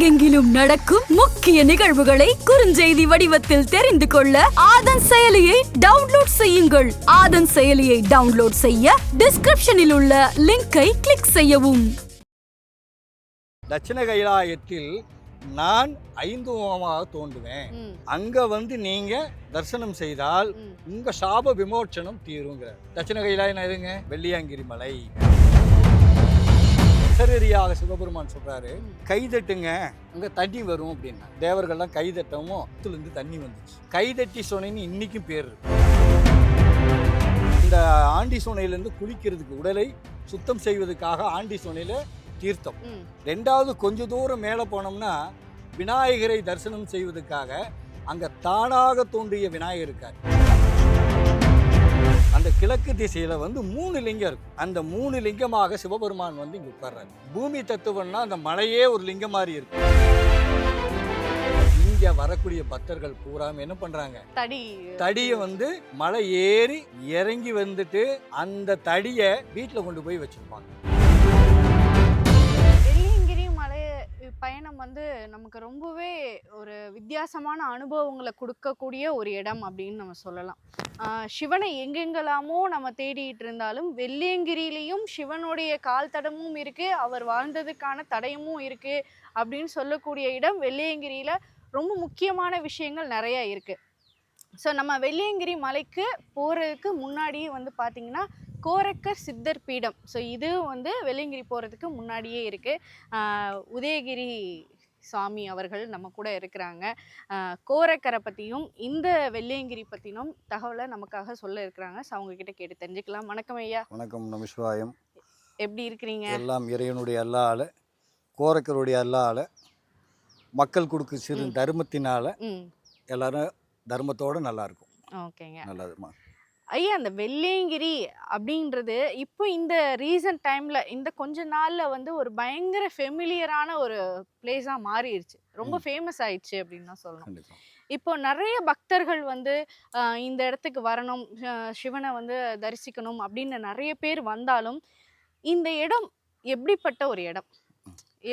உலகெங்கிலும் நடக்கும் முக்கிய நிகழ்வுகளை குறுஞ்செய்தி வடிவத்தில் தெரிந்து கொள்ள ஆதன் செயலியை டவுன்லோட் செய்யுங்கள். ஆதன் செயலியை டவுன்லோட் செய்ய டிஸ்கிரிப்ஷனில் உள்ள லிங்கை கிளிக் செய்யவும். தட்சிண கைலாயத்தில் நான் 5 முகமாக தோன்றுவேன். அங்க நீங்க தரிசனம் செய்தால் உங்க சாப விமோச்சனம் தீருங்கிற. தட்சிண கைலாயம் எதுங்க? வெள்ளியங்கிரி மலை. சரீரியாக சிவபெருமான் சொல்றாரு, கைதட்டுங்க அங்க தண்ணி வரும் அப்படின்னா. தேவர்கள்லாம் கைதட்டவும் இருந்து தண்ணி வந்துச்சு. கைதட்டி சோனைன்னு இன்னைக்கும் பேர் இருக்கு. இந்த ஆண்டி சோனையிலிருந்து குளிக்கிறதுக்கு, உடலை சுத்தம் செய்வதற்காக ஆண்டி சோனையில தீர்த்தம். 2வது கொஞ்ச தூரம் மேலே போனோம்னா விநாயகரை தரிசனம் செய்வதற்காக அங்க தானாக தோன்றிய விநாயகர் இருக்கார். அந்த கிழக்கு திசையில 3 லிங்கம் இருக்கு. அந்த 3 லிங்கமாக சிவபெருமான் இங்க உட்கார்றாரு. பூமி தத்துவம்னா அந்த மலையே ஒரு லிங்கம் மாதிரி இருக்கு. இங்க வரக்கூடிய பக்தர்கள் பூரா என்ன பண்றாங்க? தடியை மலை ஏறி இறங்கி வந்துட்டு அந்த தடியை வீட்டுல கொண்டு போய் வச்சிருப்பாங்க. பயணம் நமக்கு ரொம்பவே ஒரு வித்தியாசமான அனுபவங்களை கொடுக்கக்கூடிய ஒரு இடம் அப்படின்னு நம்ம சொல்லலாம். சிவனை எங்கெங்கெல்லாமோ நம்ம தேடிட்டு இருந்தாலும் வெள்ளியங்கிரியிலையும் சிவனுடைய கால் தடமும் இருக்கு, அவர் வாழ்ந்ததுக்கான தடயமும் இருக்கு அப்படின்னு சொல்லக்கூடிய இடம். வெள்ளியங்கிரியில ரொம்ப முக்கியமான விஷயங்கள் நிறைய இருக்கு. ஸோ நம்ம வெள்ளியங்கிரி மலைக்கு போகிறதுக்கு முன்னாடியே பார்த்தீங்கன்னா கோரக்கர் சித்தர் பீடம். ஸோ இது வெள்ளியங்கிரி போகிறதுக்கு முன்னாடியே இருக்குது. உதயகிரி சுவாமி அவர்கள் நம்ம கூட இருக்கிறாங்க. கோரக்கரை பற்றியும் இந்த வெள்ளியங்கிரி பற்றினும் தகவலை நமக்காக சொல்ல இருக்கிறாங்க. ஸோ அவங்கக்கிட்ட கேட்டு தெரிஞ்சுக்கலாம். வணக்கம் ஐயா. வணக்கம். நமஸ்காரம். எப்படி இருக்கிறீங்க? எல்லாம் இறைவனுடைய அல்லால, கோரக்கருடைய அல்லால, மக்கள் கொடுக்கு சிறு தர்மத்தினால எல்லாரும் தர்மத்தோடு நல்லா இருக்கும். ஓகேங்க, நல்லதுமா. ஐயா, அந்த வெள்ளியங்கிரி அப்படின்றது இப்போ இந்த ரீசன்ட் டைமில் இந்த கொஞ்ச நாளில் ஒரு பயங்கர ஃபெமிலியரான ஒரு பிளேஸாக மாறிடுச்சு. ரொம்ப ஃபேமஸ் ஆயிடுச்சு அப்படின்னு தான் சொல்லணும். இப்போ நிறைய பக்தர்கள் இந்த இடத்துக்கு வரணும், சிவனை தரிசிக்கணும் அப்படின்னு நிறைய பேர் வந்தாலும் இந்த இடம் எப்படிப்பட்ட ஒரு இடம்,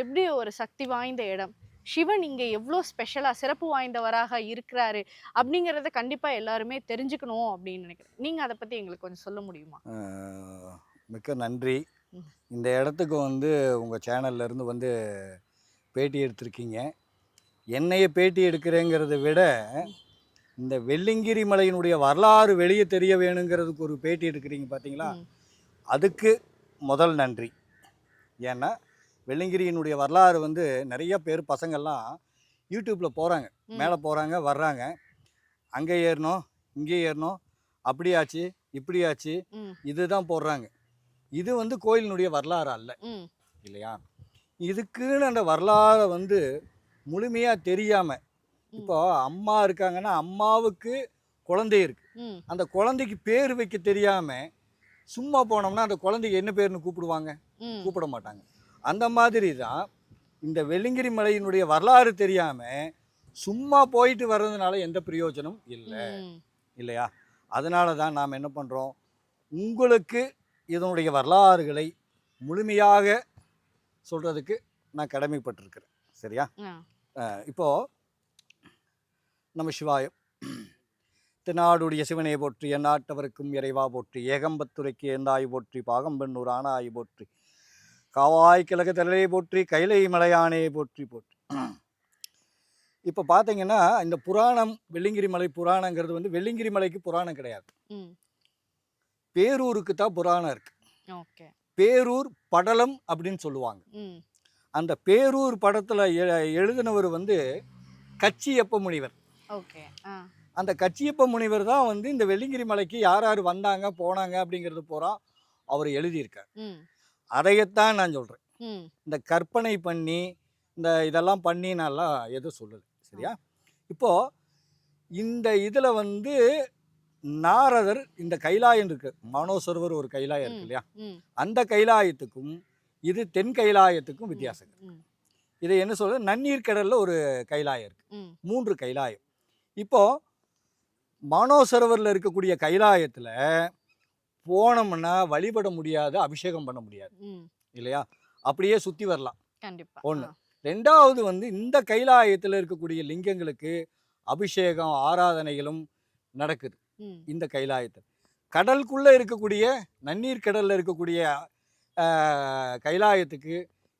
எப்படி ஒரு சக்தி வாய்ந்த இடம், சிவன் இங்கே எவ்வளோ ஸ்பெஷலாக சிறப்பு வாய்ந்தவராக இருக்கிறாரு அப்படிங்கிறத கண்டிப்பாக எல்லாருமே தெரிஞ்சுக்கணும் அப்படின்னு நினைக்கிறேன். நீங்கள் அதை பற்றி எங்களுக்கு கொஞ்சம் சொல்ல முடியுமா? மிக்க நன்றி. இந்த இடத்துக்கு உங்கள் சேனல்லேருந்து பேட்டி எடுத்திருக்கீங்க. என்னைய பேட்டி எடுக்கிறேங்கிறத விட இந்த வெள்ளியங்கிரி மலையினுடைய வரலாறு வெளியே தெரிய வேணுங்கிறதுக்கு ஒரு பேட்டி எடுக்கிறீங்க பார்த்தீங்களா, அதுக்கு முதல் நன்றி. ஏன்னா வெள்ளியங்கிரியினுடைய வரலாறு நிறைய பேர் பசங்கள்லாம் யூடியூப்பில் போகிறாங்க, மேலே போகிறாங்க, வர்றாங்க, அங்கே ஏறணும், இங்கே ஏறணும், அப்படியாச்சு இப்படியாச்சு இதுதான் போடுறாங்க. இது கோயிலினுடைய வரலாறு அல்ல, இல்லையா? இதுக்குன்னு அந்த வரலாறை முழுமையாக தெரியாமல், இப்போ அம்மா இருக்காங்கன்னா அம்மாவுக்கு குழந்தை இருக்கு, அந்த குழந்தைக்கு பேர் வைக்க தெரியாமல் சும்மா போனோம்னா அந்த குழந்தைக்கு என்ன பேர்னு கூப்பிடுவாங்க? கூப்பிட மாட்டாங்க. அந்த மாதிரி தான் இந்த வெள்ளியங்கிரி மலையினுடைய வரலாறு தெரியாமல் சும்மா போயிட்டு வர்றதுனால எந்த பிரயோஜனம் இல்லை, இல்லையா? அதனால தான் நாம் என்ன பண்ணுறோம், உங்களுக்கு இதனுடைய வரலாறுகளை முழுமையாக சொல்கிறதுக்கு நான் கடமைப்பட்டிருக்கிறேன். சரியா? இப்போது நம்ம சிவாயம். தென்னாடுடைய சிவனை போற்றி, எந்நாட்டவருக்கும் இறைவா போற்றி, ஏகம்பத்துரைக்கு ஏந்தாய் போற்றி, பாகம்பெண்ணூர் ஆனாய் போற்றி, காவாய் கிழக்கு தலையை போற்றி, கைலை மலையானே போற்றி போற்றி. இப்போ பார்த்தீங்கன்னா இந்த புராணம், வெள்ளியங்கிரி மலை புராணங்கிறது வெள்ளியங்கிரி மலைக்கு புராணம் கிடையாது, பேரூருக்கு தான் புராணம் இருக்கு. பேரூர் படலம் அப்படின்னு சொல்லுவாங்க. அந்த பேரூர் படத்தில் எழுதினவர் கச்சியப்ப முனிவர். அந்த கச்சியப்ப முனிவர் தான் இந்த வெள்ளியங்கிரி மலைக்கு யார் யார் வந்தாங்க போனாங்க அப்படிங்கிறது பூரா அவர் எழுதியிருக்கார். அதையத்தான் நான் சொல்கிறேன். இந்த கற்பனை பண்ணி இந்த இதெல்லாம் பண்ணி நான்லாம் எதுவும் சொல்லலை. சரியா? இப்போது இந்த இதில் நாரதர் இந்த கைலாயம் இருக்கு, மானோசரோவர் ஒரு கைலாயம் இருக்கு இல்லையா, அந்த கைலாயத்துக்கும் இது தென் கைலாயத்துக்கும் வித்தியாசம் இருக்கு. இதை என்ன சொல்கிறது, நன்னீர் கடலில் ஒரு கைலாயம் இருக்குது, 3 கைலாயம். இப்போது மானோசரோவரில் இருக்கக்கூடிய கைலாயத்தில் போனோம்னா வழிபட முடியாது, அபிஷேகம் பண்ண முடியாது, இல்லையா? அப்படியே சுற்றி வரலாம். கண்டிப்பாக. ஒன்று. ரெண்டாவது வந்து இந்த கைலாயத்தில் இருக்கக்கூடிய லிங்கங்களுக்கு அபிஷேகம் ஆராதனைகளும் நடக்குது ம். இந்த கைலாயத்தில். கடலுக்குள்ளே இருக்கக்கூடிய நன்னீர் கடலில் இருக்கக்கூடிய கைலாயத்துக்கு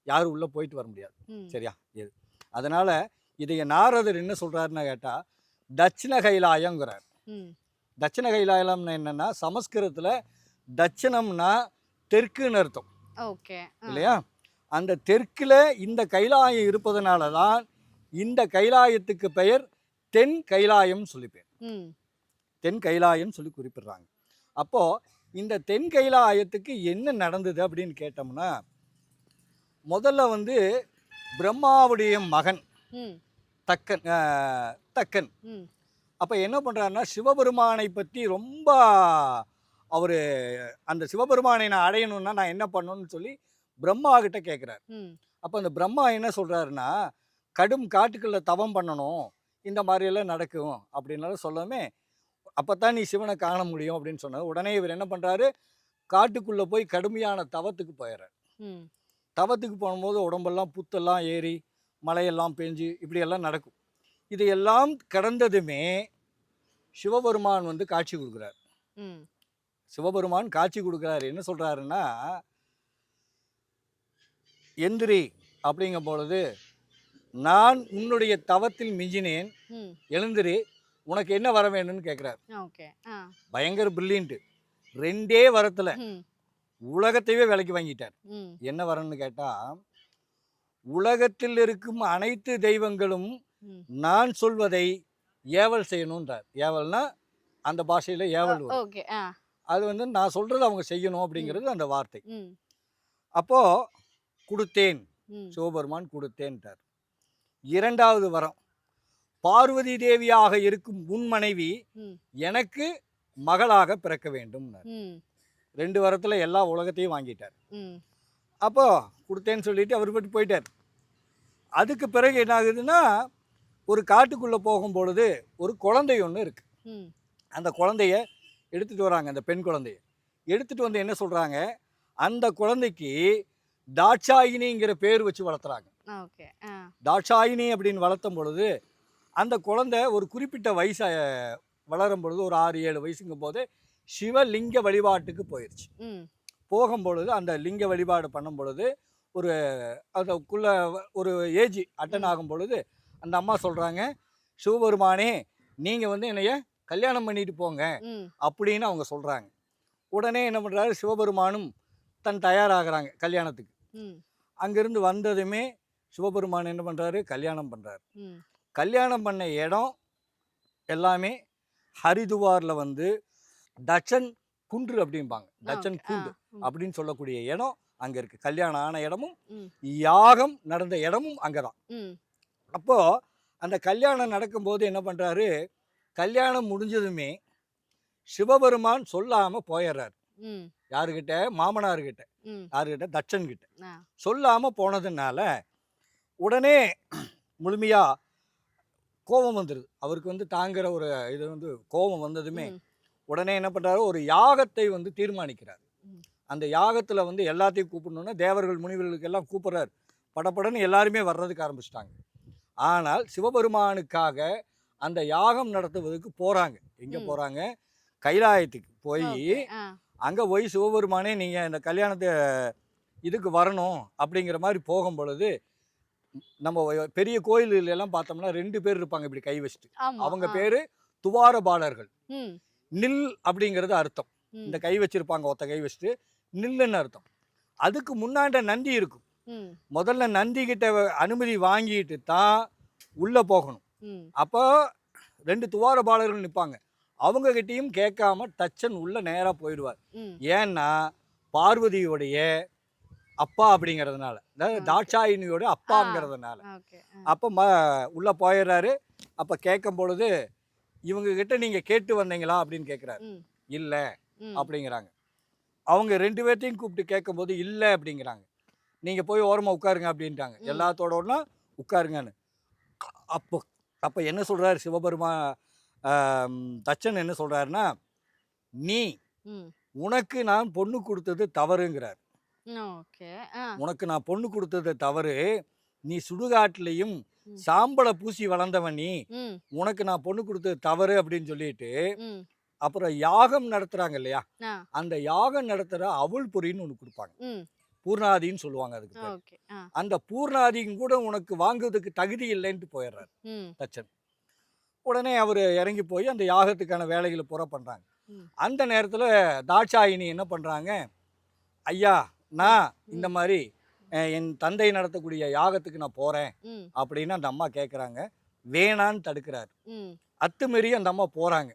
யாரும் உள்ளே போயிட்டு வர முடியாது. ம். சரியா? இது அதனால் இதைய நாரதர் என்ன சொல்கிறாருன்னு கேட்டால் தட்சிண கைலாயங்கிறார். ம். தட்சிண கைலாயம்னா என்னென்னா சமஸ்கிருதத்தில் தட்சிணம்னா தெற்குன்னு அர்த்தம் ஓகே. இல்லையா? அந்த தெற்கில் இந்த கைலாயம் இருப்பதனால தான் இந்த கைலாயத்துக்கு பெயர் தென் கைலாயம் சொல்லி பேர். ம். தென் கைலாயம் சொல்லி குறிப்பிடுறாங்க. அப்போது இந்த தென் கைலாயத்துக்கு என்ன நடந்தது அப்படின்னு கேட்டோம்னா, முதல்ல வந்து பிரம்மாவுடைய மகன் ம். தக்கன் ம். அப்போ என்ன பண்ணுறாருன்னா சிவபெருமானை பற்றி ரொம்ப அவர் அந்த சிவபெருமானை நான் அடையணும்னா நான் என்ன பண்ணணும்னு சொல்லி பிரம்மா கிட்ட கேட்குறாரு. ம். அப்போ அந்த பிரம்மா என்ன சொல்கிறாருன்னா கடும் காட்டுக்குள்ள தவம் பண்ணணும், இந்த மாதிரியெல்லாம் நடக்கும் அப்படின்னாலும் சொல்லவே அப்போ தான் நீ சிவனை காண முடியும் அப்படின்னு சொன்னார். உடனே இவர் என்ன பண்ணுறாரு, காட்டுக்குள்ளே போய் கடுமையான தவத்துக்கு போயிடுறார். ம். தவத்துக்கு போகும்போது உடம்பெல்லாம் புத்தெல்லாம் ஏறி மழையெல்லாம் பெஞ்சு இப்படியெல்லாம் நடக்கும். இது எல்லாம் கடந்ததுமே சிவபெருமான் வந்து காட்சி கொடுக்குறார். ம். சிவபெருமான் காட்சி கொடுக்குறாரு. என்ன சொல்கிறாருன்னா, எந்திரி அப்படிங்கும் பொழுது நான் உன்னுடைய தவத்தில் மிஞ்சினேன், ம். எழுந்திரி, உனக்கு என்ன வர வேணும்னு கேட்குறாரு. ஓகே. பயங்கர பிரில்லியன்ட்டு. 2 வரத்தில் ம். உலகத்தையே விலைக்கு வாங்கிட்டார். ம். என்ன வரன்னு கேட்டால், உலகத்தில் இருக்கும் அனைத்து தெய்வங்களும் ம். நான் சொல்வதை ஏவல் செய்யணுன்றார். ஏவல்னா அந்த பாஷையில் ஏவல் வரும். ஓகே. அது வந்து நான் சொல்கிறது அவங்க செய்யணும் அப்படிங்கிறது அந்த வார்த்தை. ம். அப்போது கொடுத்தேன், ம். சிவபெருமான் கொடுத்தேன்ட்டார். 2வது வரம், பார்வதி தேவியாக இருக்கும் உன் மனைவி ம். எனக்கு மகளாக பிறக்க வேண்டும்னார். ம். 2 வரத்தில் எல்லா உலகத்தையும் வாங்கிட்டார். ம். அப்போ கொடுத்தேன்னு சொல்லிட்டு அவர் பட்டு போயிட்டார். அதுக்கு பிறகு என்ன ஆகுதுன்னா, ஒரு காட்டுக்குள்ளே போகும்பொழுது ஒரு குழந்தை ஒன்று இருக்குது. ம். அந்த குழந்தைய எடுத்துகிட்டு வராங்க, அந்த பெண் குழந்தைய எடுத்துகிட்டு வந்து என்ன சொல்கிறாங்க, அந்த குழந்தைக்கு தாட்சாயினிங்கிற பேர் வச்சு வளர்த்துறாங்க. ஓகே. தாட்சாயினி அப்படின்னு வளர்த்தும் பொழுது அந்த குழந்தை ஒரு குறிப்பிட்ட வயசு வளரும் பொழுது ஒரு 6-7 வயசுங்கும் போது சிவலிங்க வழிபாட்டுக்கு போயிடுச்சு. ம். போகும்பொழுது அந்த லிங்க வழிபாடு பண்ணும் பொழுது ஒரு அதுக்குள்ள ஒரு ஏஜ் அட்டன் ஆகும் பொழுது அந்த அம்மா சொல்கிறாங்க, சிவபெருமானே நீங்கள் வந்து என்னைய கல்யாணம் பண்ணிட்டு போங்க ம். அப்படின்னு அவங்க சொல்கிறாங்க. உடனே என்ன பண்ணுறாரு, சிவபெருமானும் தன் தயாராகிறாங்க கல்யாணத்துக்கு. ம். அங்கேருந்து வந்ததுமே சிவபெருமான் என்ன பண்ணுறாரு, கல்யாணம் பண்ணுறாரு. ம். கல்யாணம் பண்ண இடம் எல்லாமே ஹரிதுவாரில் வந்து தட்சன் குன்று அப்படிம்பாங்க. தட்சன் ஓகே. குண்டு அப்படின்னு சொல்லக்கூடிய இடம் அங்கே இருக்குது. கல்யாணம் ஆன இடமும் ம். யாகம் நடந்த இடமும் அங்கே தான். ம். அப்போது அந்த கல்யாணம் நடக்கும்போது என்ன பண்ணுறாரு, கல்யாணம் முடிஞ்சதுமே சிவபெருமான் சொல்லாமல் போயிடுறாரு. ம். யாருக்கிட்ட, மாமனார்கிட்ட, ம். யாருக்கிட்ட, தட்சன்கிட்ட ஆ. சொல்லாமல் போனதுனால உடனே முழுமையாக கோபம் வந்துடுது அவருக்கு. வந்து தாங்கிற ஒரு இது வந்து கோபம் வந்ததுமே ம். உடனே என்ன பண்ணுறாரு, ஒரு யாகத்தை வந்து தீர்மானிக்கிறார். ம். அந்த யாகத்தில் வந்து எல்லாத்தையும் கூப்பிடணுன்னா தேவர்கள் முனிவர்களுக்கு எல்லாம் கூப்பிட்றாரு. படப்படன்னு எல்லாருமே வர்றதுக்கு ஆரம்பிச்சிட்டாங்க. ஆனால் சிவபெருமானுக்காக அந்த யாகம் நடத்துவதற்கு போகிறாங்க. எங்கே ம். போகிறாங்க, கைலாயத்துக்கு போய் ஓகே. அங்கே போய் சிவபெருமானே நீங்கள் இந்த கல்யாணத்தை இதுக்கு வரணும் அப்படிங்கிற மாதிரி போகும் பொழுது நம்ம பெரிய கோயில்கள் எல்லாம் பார்த்தோம்னா 2 பேர் இருப்பாங்க இப்படி கை வச்சுட்டு. ஆமா. அவங்க பேர் துவாரபாலர்கள். ம். நில் அப்படிங்கிறது அர்த்தம். ம். இந்த கை வச்சிருப்பாங்க, ஒத்த கை வச்சுட்டு நில்லுன்னு அர்த்தம். அதுக்கு முன்னாண்ட நந்தி இருக்கும். ம். முதல்ல நந்தி கிட்ட அனுமதி வாங்கிட்டு தான் உள்ளே போகணும். ம். அப்போ 2 துவாரபாலர்கள் நிற்பாங்க. அவங்க கிட்டேயும் கேட்காம தச்சன் உள்ளே நேராக போயிடுவார். ம். ஏன்னா பார்வதியோடைய அப்பா அப்படிங்கிறதுனால, அதாவது தாட்சாயினியோட அப்பாங்கிறதுனால. ஓகே. அப்போ உள்ளே போயிடுறாரு. அப்போ கேட்கும் பொழுது இவங்க கிட்ட நீங்கள் கேட்டு வந்தீங்களா அப்படின்னு கேட்குறாரு. ம். இல்லை ம். அப்படிங்கிறாங்க. அவங்க 2 பேர்த்தையும் கூப்பிட்டு கேட்கும்போது இல்லை அப்படிங்கிறாங்க. நீங்கள் போய் ஓரமாக உட்காருங்க அப்படின்ட்டாங்க. ம். எல்லாத்தோட ஒன்றா உட்காருங்கன்னு. அப்போ அப்போ என்ன சொல்கிறாரு சிவபெருமா, தச்சன் என்ன சொல்கிறாருன்னா, நீ ம். உனக்கு நான் பொண்ணு கொடுத்தது தவறுங்கிறார். ஓகே. உனக்கு நான் பொண்ணு கொடுத்தது தவறு, நீ சுடுகாட்டிலையும் சாம்பலை பூசி வளர்ந்தவன் நீ, ம் உனக்கு நான் பொண்ணு கொடுத்தது தவறு அப்படின்னு சொல்லிட்டு ம் அப்புறம் யாகம் நடத்துறாங்க இல்லையா, ஆ அந்த யாகம் நடத்துற அவுள் பொரின்னு ஒன்று கொடுப்பாங்க. ம் பூர்ணாதின்னு சொல்லுவாங்க அதுக்கு பேர். ஓகே ஆ அந்த பூர்ணாதியும் கூட உனக்கு வாங்குவதற்கு தகுதி இல்லைன்ட்டு போயிடுறாரு ம் தச்சன். உடனே அவர் இறங்கி போய் அந்த யாகத்துக்கான வேலைகளை புற பண்ணுறாங்க. ம் அந்த நேரத்தில் தாட்சாயினி என்ன பண்ணுறாங்க, ஐயா நான் இந்த மாதிரி என் தந்தை நடத்தக்கூடிய யாகத்துக்கு நான் போகிறேன் ம் அப்படின்னு அந்த அம்மா கேட்குறாங்க. வேணான்னு தடுக்கிறாரு. ம் அத்துமீறி அந்த அம்மா போகிறாங்க.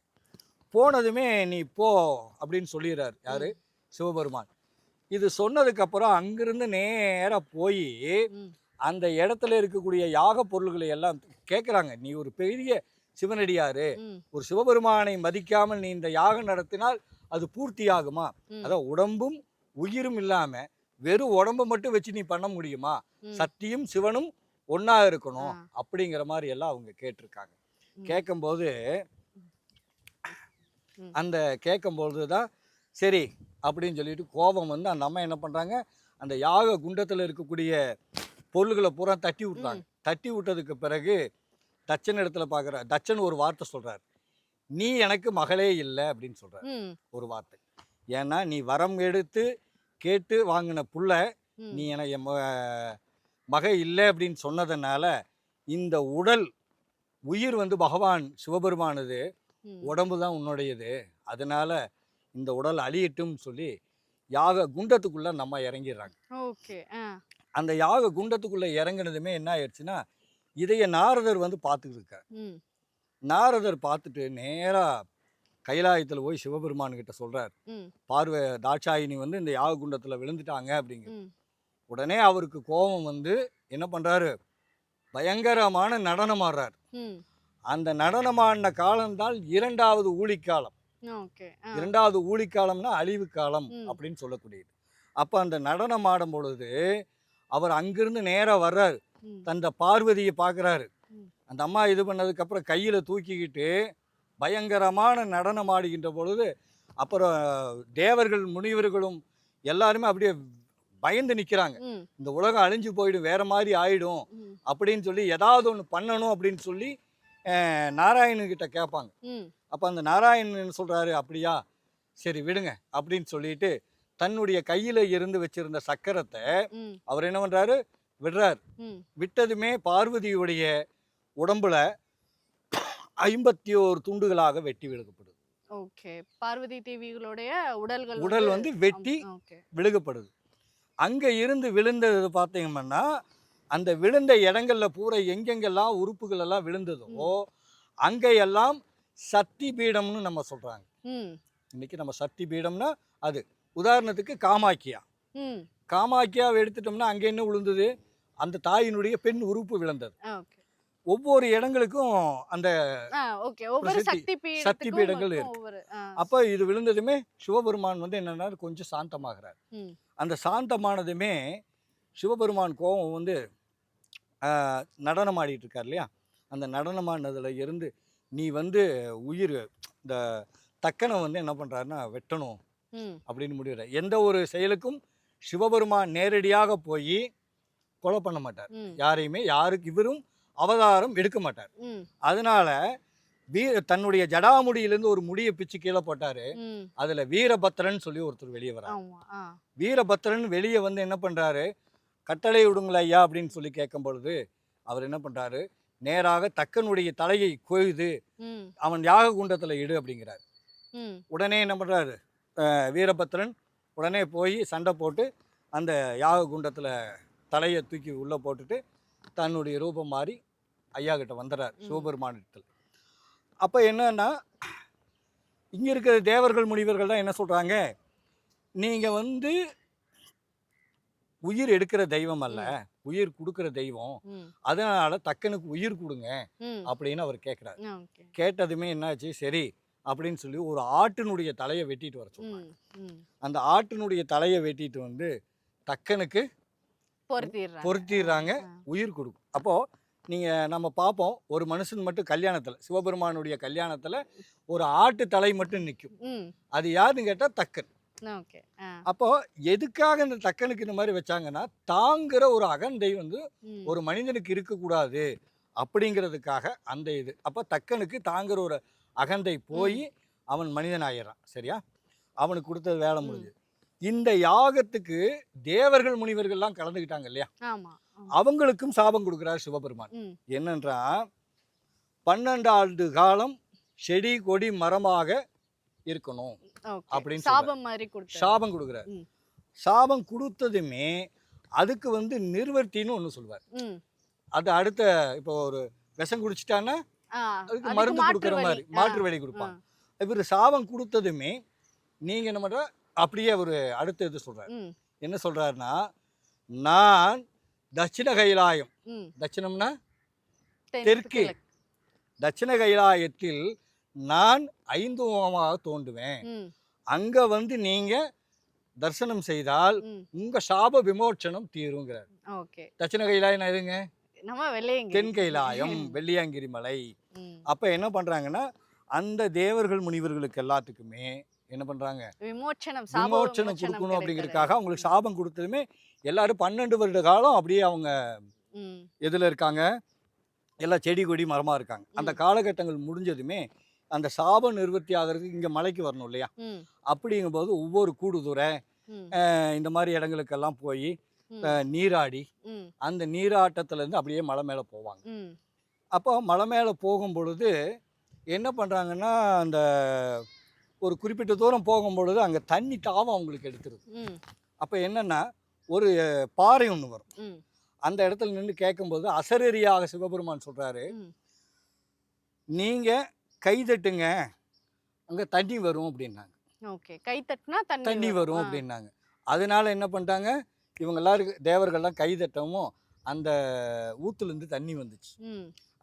போனதுமே நீ போ அப்படின்னு சொல்லிடுறாரு யாரு, சிவபெருமான். இது சொன்னதுக்கப்புறம் அங்கிருந்து நேராக போய் ம் அந்த இடத்துல இருக்கக்கூடிய யாக பொருள்களை எல்லாம் கேட்குறாங்க. நீ ஒரு பெரிய சிவனடியாரு, ம் ஒரு சிவபெருமானை மதிக்காமல் நீ இந்த யாகம் நடத்தினால் அது பூர்த்தி ஆகுமா? ம். அதான் உடம்பும் உயிரும் இல்லாம வெறும் உடம்பை மட்டும் வச்சு நீ பண்ண முடியுமா? ம். சக்தியும் சிவனும் ஒண்ணா இருக்கணும் ஆ. அப்படிங்கிற மாதிரி எல்லாம் அவங்க கேட்டிருக்காங்க. ம். கேட்கும்போது ம். அந்த கேட்கும்போது தான் சரி அப்படின்னு சொல்லிட்டு கோபம் வந்து அந்த அம்மா என்ன பண்றாங்க, அந்த யாக குண்டத்துல இருக்கக்கூடிய பொருள்களை பூரா தட்டி விட்டுறாங்க. தட்டி விட்டதுக்கு பிறகு தச்சன் இடத்துல பார்க்குற தச்சன் ஒரு வார்த்தை சொல்றாரு, நீ எனக்கு மகளே இல்லை அப்படின்னு சொல்றாரு. ம் ஒரு வார்த்தை. ஏன்னா நீ வரம் எடுத்து கேட்டு வாங்கின புள்ள ம் நீ என என் மகை இல்லை அப்படின்னு சொன்னதுனால இந்த உடல் உயிர் வந்து பகவான் சிவபெருமானது, ம் உடம்பு தான் உன்னுடையது, அதனால இந்த உடல் அழியட்டும் சொல்லி யாக குண்டத்துக்குள்ள நம்ம இறங்கிடுறாங்க. ஓகே ஆ அந்த யாக குண்டத்துக்குள்ள இறங்குனதுமே என்ன ஆயிடுச்சுன்னா, இதைய நாரதர் வந்து பார்த்துக்கிட்டு இருக்கார். ம் நாரதர் பார்த்துட்டு நேரா கைலாயத்தில் போய் சிவபெருமான் கிட்ட சொல்றார், ம் பார்வை தாட்சாயினி வந்து இந்த யாக குண்டத்தில் விழுந்துட்டாங்க அப்படிங்கிற. ம் உடனே அவருக்கு கோபம் வந்து என்ன பண்றாரு, பயங்கரமான நடனம் ஆடுறார். ம் அந்த நடனமாடின காலம்தான் இரண்டாவது ஊழிக்காலம். ஓகே ஆ இரண்டாவது ஊழிக்காலம்னா அழிவு காலம் ம். அப்படின்னு சொல்லக்கூடியது. அப்போ அந்த நடனம் ஆடும் பொழுது அவர் அங்கிருந்து நேராக வர்றாரு. ம் தந்த பார்வதியை பார்க்குறாரு. ம். அந்த அம்மா இது பண்ணதுக்கப்புறம் கையில் தூக்கிக்கிட்டு பயங்கரமான நடனம் ஆடுகின்ற பொழுது அப்புறம் தேவர்கள் முனிவர்களும் எல்லாருமே அப்படியே பயந்து நிற்கிறாங்க. ம் இந்த உலகம் அழிஞ்சு போயிடும், வேற மாதிரி ஆயிடும் ம் அப்படின்னு சொல்லி ஏதாவது ஒன்று பண்ணணும் அப்படின்னு சொல்லி நாராயணன்கிட்ட கேட்பாங்க. ம் அப்போ அந்த நாராயணன் சொல்கிறாரு, அப்படியா சரி விடுங்க அப்படின்னு சொல்லிட்டு தன்னுடைய கையில் இருந்து வச்சிருந்த சக்கரத்தை ம் அவர் என்ன பண்ணுறாரு, விடுறார். ம் விட்டதுமே பார்வதியுடைய உடம்புல 51 துண்டுகளாக வெட்டி விழுகப்படுது. ஓகே பார்வதி தேவிகளுடைய உடல்கள் உடல் வந்து வெட்டி ஓகே விழுகப்படுது. அங்கே இருந்து விழுந்தது பார்த்தீங்கன்னா, அந்த விழுந்த இடங்கள்ல பூரா எங்கெங்கெல்லாம் உறுப்புகள் எல்லாம் விழுந்ததோ அங்கெல்லாம் சக்தி பீடம்னு நம்ம சொல்றாங்க. ம் இன்னைக்கு நம்ம சக்தி பீடம்னா அது உதாரணத்துக்கு காமாக்கியா. ம் காமாக்கியாவை எடுத்துட்டோம்னா அங்கே என்ன விழுந்தது, அந்த தாயினுடைய பெண் உறுப்பு விழுந்தது. ஓகே ஒவ்வொரு இடங்களுக்கும் அந்த ஓகே ஒவ்வொரு சக்தி சக்தி பீடங்கள் பீடத்துக்கும் இருக்கு. ஒவ்வொரு அப்போ இது விழுந்ததுமே சிவபெருமான் வந்து என்னன்னா கொஞ்சம் சாந்தமாகிறார். ம் அந்த சாந்தமானதுமே சிவபெருமான் கோபம் வந்து நடனம் ஆடிட்டு இருக்கார் இல்லையா, அந்த நடனமானதுல இருந்து நீ வந்து உயிர் இந்த தக்கனை வந்து என்ன பண்ணுறாருன்னா வெட்டணும் ம் அப்படின்னு முடிவுற. எந்த ஒரு செயலுக்கும் சிவபெருமான் நேரடியாக போய் கொலை பண்ண மாட்டார் ம் யாரையுமே, யாருக்கு இவரும் அவதாரம் எடுக்க மாட்டார். ம் அதனால தன்னுடைய ஜடாமுடியிலேருந்து ஒரு முடியை பிச்சு கீழே போட்டார். ம் அதில் வீரபத்திரன் சொல்லி ஒருத்தர் வெளியே வரார். ஆமா ஆ வீரபத்திரன் வெளியே வந்து என்ன பண்ணுறாரு, கட்டளை விடுங்களா ஐயா அப்படின்னு சொல்லி கேட்கும் பொழுது அவர் என்ன பண்ணுறாரு, நேராக தக்கனுடைய தலையை கொய்து ம் அவன் யாக குண்டத்தில் இடு அப்படிங்கிறார். ம் உடனே என்ன பண்ணுறாரு வீரபத்திரன், உடனே போய் சண்டை போட்டு அந்த யாக குண்டத்தில் தலையை தூக்கி உள்ளே போட்டுட்டு தன்னுடைய ரூபம் மாறி ஐயா கிட்ட வந்துடுறார் சிவபெருமானிடத்தில். அப்போ என்னன்னா இங்கே இருக்கிற தேவர்கள் முனிவர்கள் தான் என்ன சொல்கிறாங்க, நீங்கள் வந்து உயிர் எடுக்கிற தெய்வம் அல்ல, உயிர் கொடுக்குற தெய்வம், ம் அதனால தக்கனுக்கு உயிர் கொடுங்க ம் அப்படின்னு அவர் கேட்குறாரு. ஓகே கேட்டதுமே என்னாச்சு, சரி அப்படின்னு சொல்லி ஒரு ஆட்டினுடைய தலையை வெட்டிட்டு வர சொல்றாங்க. ம் ம் அந்த ஆட்டினுடைய தலையை வெட்டிட்டு வந்து தக்கனுக்கு பொருத்திடுறாங்க, உயிர் கொடுக்கும். அப்போது நீங்கள் நம்ம பார்ப்போம், ஒரு மனுஷன் மட்டும் கல்யாணத்தில் சிவபெருமானுடைய கல்யாணத்தில் ஒரு ஆட்டு தலை மட்டும் நிற்கும். ம் அது யாருன்னு கேட்டால் தக்கன். ஓகே. அப்போ எதுக்காக இந்த தக்கனுக்கு இந்த மாதிரி வச்சாங்கன்னா, தாங்குற ஒரு அகந்தை வந்து ஒரு மனிதனுக்கு இருக்கக்கூடாது அப்படிங்கிறதுக்காக அந்த இது. அப்போ தக்கனுக்கு தாங்குற ஒரு அகந்தை போய் அவன் மனிதன் ஆயிடுறான். சரியா? அவனுக்கு கொடுத்தது வேலை முடிஞ்சு. இந்த யாகத்துக்கு தேவர்கள் முனிவர்கள்லாம் கலந்துக்கிட்டாங்க இல்லையா? ஆமா. அவங்களுக்கும் சாபம் கொடுக்குறார் சிவபெருமான். என்னன்றா 12 ஆண்டு காலம் செடி கொடி மரமாக இருக்கணும் அப்படின்னு சாபம் மாதிரி கொடுத்தாரு. சாபம் கொடுக்குறாரு. சாபம் கொடுத்ததுமே அதுக்கு வந்து நிர்வர்த்தின்னு ஒன்று சொல்லுவார். அது அடுத்த இப்போ ஒரு விஷம் குடிச்சிட்டான்னா அதுக்கு மருந்து கொடுக்குற மாதிரி மாற்று வழி கொடுப்பாங்க. இவர் சாபம் கொடுத்ததுமே நீங்க என்ன பண்ற அப்படியே அவர் அடுத்த இது சொல்றாரு. என்ன சொல்றாருன்னா, நான் தட்சிண கைலாயம், தட்சிணம்னா தெற்கு, தட்சிண கைலாயத்தில் நான் 5 முகமாக தோன்றுவேன். அங்க வந்து நீங்க தரிசனம் செய்தால் உங்க சாப விமோச்சனம் தீருங்கிறார். தட்சிண கைலாயம் எதுங்க? தென் கைலாயம், வெள்ளியாங்கிரி மலை. அப்ப என்ன பண்றாங்கன்னா, அந்த தேவர்கள் முனிவர்களுக்கு எல்லாத்துக்குமே என்ன பண்றாங்க, விமோச்சனம் கொடுக்கணும் அப்படிங்கிறதுக்காக அவங்களுக்கு சாபம் கொடுத்ததுமே எல்லாரும் 12 வருட காலம் அப்படியே அவங்க எதுல இருக்காங்க, எல்லாம் செடி கொடி மரமா இருக்காங்க. அந்த காலகட்டங்கள் முடிஞ்சதுமே அந்த சாபம் நிவர்த்தி ஆகிறதுக்கு இங்க மலைக்கு வரணும் இல்லையா? அப்படிங்கும்போது ஒவ்வொரு கூடுதுறை இந்த மாதிரி இடங்களுக்கெல்லாம் போய் நீராடி அந்த நீராட்டத்துல இருந்து அப்படியே மலை மேல போவாங்க. அப்போ மலை மேல போகும் பொழுது என்ன பண்றாங்கன்னா, அந்த ஒரு குறிப்பிட்ட தூரம் போகும் பொழுது அங்க தண்ணி தாவம் அவங்களுக்கு எடுத்துருது. அப்ப என்னன்னா, ஒரு பாறை ஒண்ணு வரும். அந்த இடத்துல நின்று கேட்கும்போது அசரீரியாக சிவபெருமான் சொல்றாரு, நீங்க கை தட்டுங்க அங்க தண்ணி வரும் அப்படின்னாங்க. கை தட்டினா தண்ணி வரும் அப்படின்னாங்க. அதனால என்ன பண்ணிட்டாங்க, இவங்க எல்லாரும் தேவர்கள்லாம் கை தட்டவும் அந்த ஊத்துல இருந்து தண்ணி வந்துச்சு.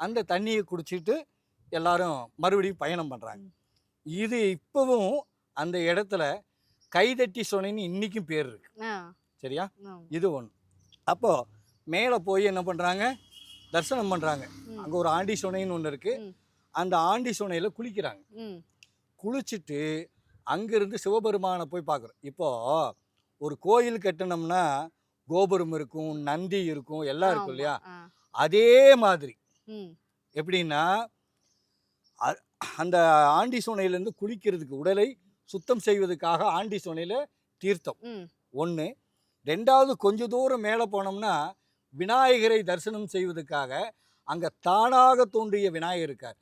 அந்த தண்ணியை குடிச்சிட்டு எல்லாரும் மறுபடியும் பயணம் பண்றாங்க. இது இப்பவும் அந்த இடத்துல கைதட்டி சொன்னேன்னு இன்னைக்கும் பேர் இருக்கு. சரியா? இது ஒன்று. அப்போ மேலே போய் என்ன பண்றாங்க, தரிசனம் பண்றாங்க. அங்க ஒரு ஆண்டி சொனைன்னு ஒன்று இருக்கு. அந்த ஆண்டி சொனையில குளிக்கிறாங்க. குளிச்சுட்டு அங்கிருந்து சிவபெருமானை போய் பார்க்குறோம். இப்போ ஒரு கோயில் கட்டணும்னா கோபுரம் இருக்கும், நந்தி இருக்கும், எல்லாம் இருக்கும் இல்லையா? அதே மாதிரி எப்படின்னா, அந்த ஆண்டி சோனையிலேருந்து குளிக்கிறதுக்கு, உடலை சுத்தம் செய்வதற்காக ஆண்டி சோனையில் தீர்த்தம் ஒன்று. ரெண்டாவது கொஞ்சம் தூரம் மேலே போனோம்னா விநாயகரை தரிசனம் செய்வதற்காக அங்கே தானாக தோன்றிய விநாயகர் இருக்கார்.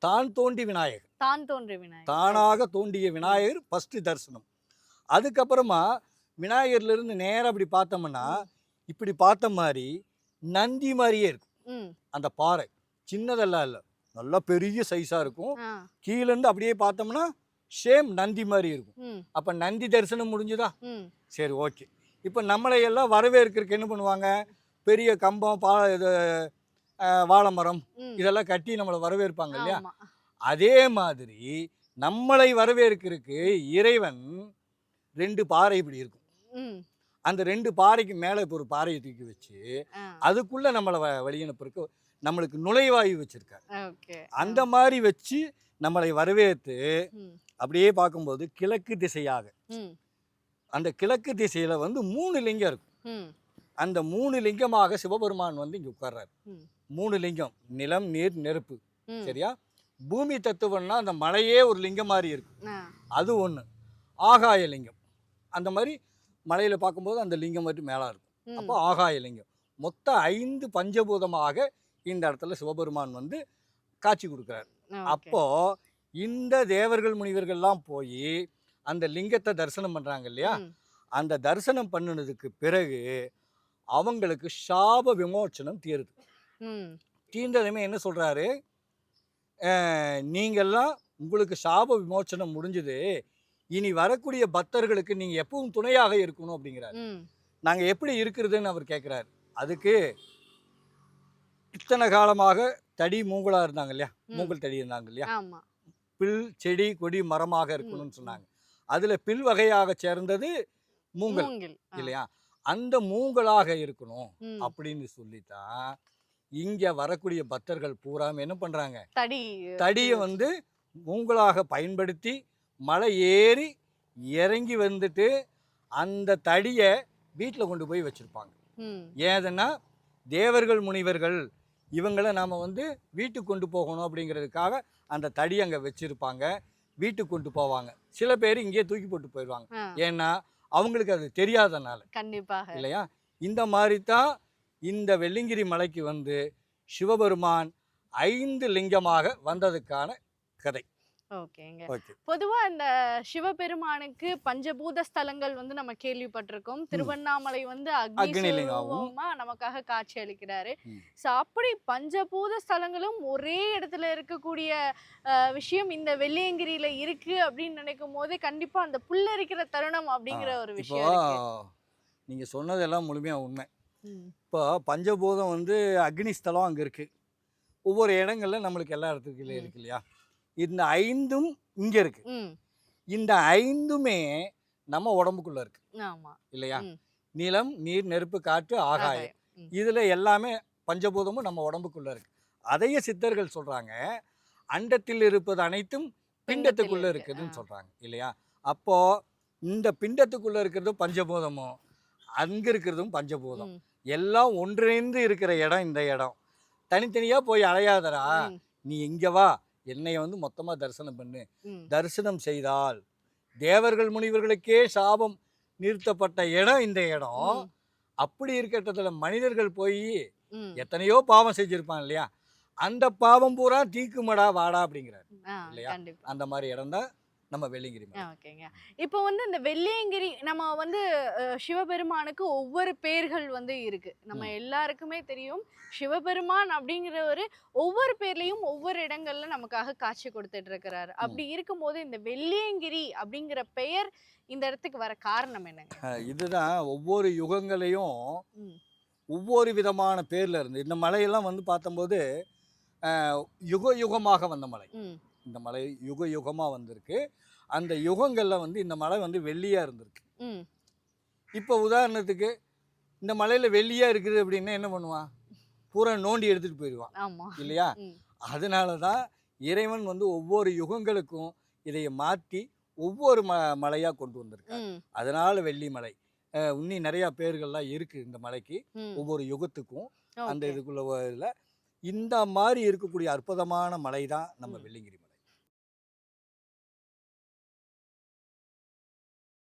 தான் தோன்றி விநாயகர், தானாக தோன்றிய விநாயகர் ஃபர்ஸ்ட் தரிசனம். அதுக்கப்புறமா விநாயகர்லேருந்து நேராக அப்படி பார்த்தோம்னா இப்படி பார்த்த மாதிரி நந்தி மாதிரியே இருக்கும். அந்த பாறை சின்னதெல்லாம் இல்லை, நல்லா பெரிய சைஸாக இருக்கும். கீழேருந்து அப்படியே பார்த்தோம்னா சேம் நந்தி மாதிரி இருக்கும். அப்போ நந்தி தரிசனம் முடிஞ்சுதா? சரி, ஓகே. இப்போ நம்மளை எல்லாம் வரவேற்கிறதுக்கு என்ன பண்ணுவாங்க, பெரிய கம்பம் இது வாழை மரம் இதெல்லாம் கட்டி நம்மளை வரவேற்பாங்க இல்லையா? அதே மாதிரி நம்மளை வரவேற்கிறதுக்கு இறைவன் 2 பாறை இப்படி இருக்கும். அந்த 2 பாறைக்கு மேலே இப்போ ஒரு பாறையை தூக்கி வச்சு அதுக்குள்ள நம்மளை வழியனுப்பிற்கு நம்மளுக்கு நுழைவாயு வச்சிருக்காரு. அந்த மாதிரி வச்சு நம்மளை வரவேற்று அப்படியே பார்க்கும்போது கிழக்கு திசையாக, அந்த கிழக்கு திசையில வந்து 3 லிங்கம் இருக்கும். அந்த 3 லிங்கமாக சிவபெருமான் வந்து இங்க உட்கார்றாரு. 3 லிங்கம், நிலம், நீர், நெருப்பு. சரியா? பூமி தத்துவம்னா அந்த மலையே ஒரு லிங்கம் மாதிரி இருக்கு, அது ஒண்ணு. ஆகாய லிங்கம், அந்த மாதிரி மலையில பார்க்கும்போது அந்த லிங்கம் மட்டும் மேலே இருக்கும். அப்போ ஆகாய லிங்கம். மொத்த 5 பஞ்சபூதமாக இந்த இடத்துல சிவபெருமான் வந்து காட்சி கொடுக்குறாரு. அப்போ இந்த தேவர்கள் முனிவர்கள்லாம் போய் அந்த லிங்கத்தை தரிசனம் பண்றாங்க இல்லையா? அந்த தரிசனம் பண்ணினதுக்கு பிறகு அவங்களுக்கு சாப விமோச்சனம் தீருது. தீர்ந்ததுமே என்ன சொல்றாரு, நீங்கள்லாம் உங்களுக்கு சாப விமோச்சனம் முடிஞ்சது, இனி வரக்கூடிய பக்தர்களுக்கு நீங்க எப்பவும் துணையாக இருக்கணும் அப்படிங்கிறாரு. நாங்க எப்படி இருக்கிறதுன்னு அவர் கேட்கிறாரு. அதுக்கு இத்தனை காலமாக தடி மூங்கலா இருந்தாங்க இல்லையா, மூங்கல் தடி இருந்தாங்க இல்லையா, பில் செடி கொடி மரமாக இருக்கணும்னு சொன்னாங்க. அதுல பில் வகையாக சேர்ந்தது மூங்கல் இல்லையா, அந்த மூங்கலாக இருக்கணும் அப்படின்னு சொல்லித்தான் இங்க வரக்கூடிய பக்தர்கள் பூராம என்ன பண்றாங்க, தடியை வந்து மூங்கலாக பயன்படுத்தி மலை ஏறி இறங்கி வந்துட்டு அந்த தடியை வீட்டில் கொண்டு போய் வச்சுருப்பாங்க. ஏதுன்னா தேவர்கள் முனிவர்கள் இவங்களை நாம் வந்து வீட்டுக்கு கொண்டு போகணும் அப்படிங்கிறதுக்காக அந்த தடி அங்கே வச்சுருப்பாங்க, வீட்டுக்கு கொண்டு போவாங்க. சில பேர் இங்கேயே தூக்கி போட்டு போயிடுவாங்க, ஏன்னா அவங்களுக்கு அது தெரியாதனால. கண்டிப்பாக இல்லையா? இந்த மாதிரி தான் இந்த வெள்ளியங்கிரி மலைக்கு வந்து சிவபெருமான் 5 லிங்கமாக வந்ததுக்கான கதை. ஓகேங்க. பொதுவா இந்த சிவபெருமானுக்கு பஞ்சபூத ஸ்தலங்கள் வந்து நம்ம கேள்விப்பட்டிருக்கோம். திருவண்ணாமலை வந்து அக்னிலிங்கமா நமக்காக காட்சி அளிக்கிறாரு. சோ அப்படி பஞ்சபூத ஸ்தலங்களும் ஒரே இடத்துல இருக்கக்கூடிய விஷயம் இந்த வெள்ளியங்கிரியில இருக்கு அப்படின்னு நினைக்கும் போதே கண்டிப்பா அந்த புல்லரிக்கிற தருணம் அப்படிங்கிற ஒரு விஷயம் இருக்கு. நீங்க சொன்னதெல்லாம் முழுமையா உண்மை. இப்போ பஞ்சபூதம் வந்து அக்னி ஸ்தலம் அங்க இருக்கு. ஒவ்வொரு இடங்கள்ல நம்மளுக்கு எல்லா இடத்துக்குள்ளே இருக்கு இல்லையா? இந்த 5ம் இங்க இருக்கு. இந்த 5மே நம்ம உடம்புக்குள்ள இருக்கு. ஆமா இல்லையா? நிலம், நீர், நெருப்பு, காற்று, ஆகாயம், இதுல எல்லாமே பஞ்சபூதமும் நம்ம உடம்புக்குள்ள இருக்கு. அதையே சித்தர்கள் சொல்றாங்க, அண்டத்தில் இருப்பது அனைத்தும் பிண்டத்துக்குள்ள இருக்குதுன்னு சொல்றாங்க இல்லையா? அப்போ இந்த பிண்டத்துக்குள்ள இருக்கிறது பஞ்சபூதமும் அங்க இருக்கிறதும் பஞ்சபூதம், எல்லாம் ஒன்றிணைந்து இருக்கிற இடம் இந்த இடம். தனித்தனியா போய் அலையாதரா, நீ இங்க வா, என்னை வந்து மொத்தமா தரிசனம் பண்ணு. தரிசனம் செய்தால் தேவர்கள் முனிவர்களுக்கே சாபம் நிறுத்தப்பட்ட இடம் இந்த இடம். அப்படி இருக்கிறதுல மனிதர்கள் போய் எத்தனையோ பாவம் செஞ்சிருப்பான் இல்லையா? அந்த பாவம் பூரா தீக்குமடா வாடா அப்படிங்கிறார் இல்லையா? அந்த மாதிரி இடம் தான் நம்ம வெள்ளியங்கிரி. ஓகேங்க. இப்போ வந்து இந்த வெள்ளியங்கிரி நம்ம வந்து சிவபெருமானுக்கு ஒவ்வொரு பேர்கள் வந்து இருக்கு. நம்ம எல்லாருக்குமே தெரியும் சிவபெருமான் அப்படிங்கிறவரு ஒவ்வொரு பேர்லயும் ஒவ்வொரு இடங்கள்ல நமக்காக காட்சி கொடுத்துட்டு இருக்கிறாரு. அப்படி இருக்கும்போது இந்த வெள்ளியங்கிரி அப்படிங்கிற பெயர் இந்த இடத்துக்கு வர காரணம் என்னங்க? இதுதான் ஒவ்வொரு யுகங்களையும் ஒவ்வொரு விதமான பேர்ல இருந்து இந்த மலையெல்லாம் வந்து பார்த்தம்போது யுக யுகமாக வந்த மலை. இந்த மலை யுக யுகமா வந்திருக்கு. அந்த யுகங்கள்ல வந்து இந்த மலை வந்து வெள்ளியா இருந்திருக்கு. இப்போ உதாரணத்துக்கு இந்த மலையில வெள்ளியா இருக்குது அப்படின்னா என்ன பண்ணுவான்? பூரா நோண்டி எடுத்துட்டு போயிடுவான் இல்லையா? அதனாலதான் இறைவன் வந்து ஒவ்வொரு யுகங்களுக்கும் இதை மாற்றி ஒவ்வொரு மலையா கொண்டு வந்திருக்காரு. அதனால வெள்ளி மலை. இன்னும் நிறைய பேர்கள்லாம் இருக்கு இந்த மலைக்கு, ஒவ்வொரு யுகத்துக்கும். அந்த இதுக்குள்ள இந்த மாதிரி இருக்கக்கூடிய அற்புதமான மலை தான் நம்ம வெள்ளியங்கிரி.